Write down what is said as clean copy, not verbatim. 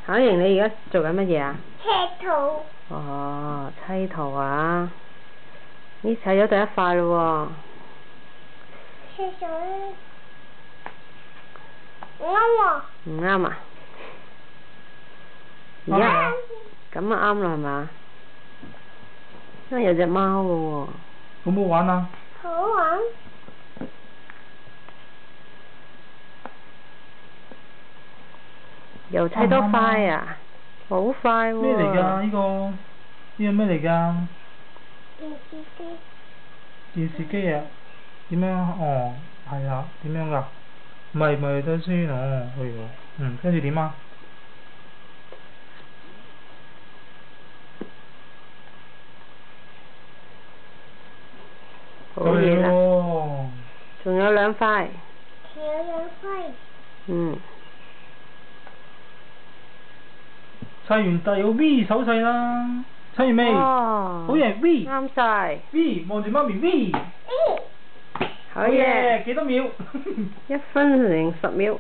巧瑩，你而家做緊乜嘢啊？砌圖。哦，砌圖啊！咦，砌咗第一塊咯喎。砌咗啦。唔啱喎。唔啱啊？而家咁啊啱啦係嘛？因為有隻貓嘅喎。好唔好玩啊？好玩。又砌多塊啊！好快喎！咩嚟㗎？呢個咩嚟㗎？電視機。電視機啊？點樣？哦，係啊，點樣㗎？咪得先哦，係喎。跟住點啊？好嘢啦！喎！仲有兩塊。仲有兩塊。嗯。砌完第個 V 手勢啦，砌完未？哦。好嘢 V。啱晒。V 望住媽咪 V。好嘢。幾多秒？1分010秒。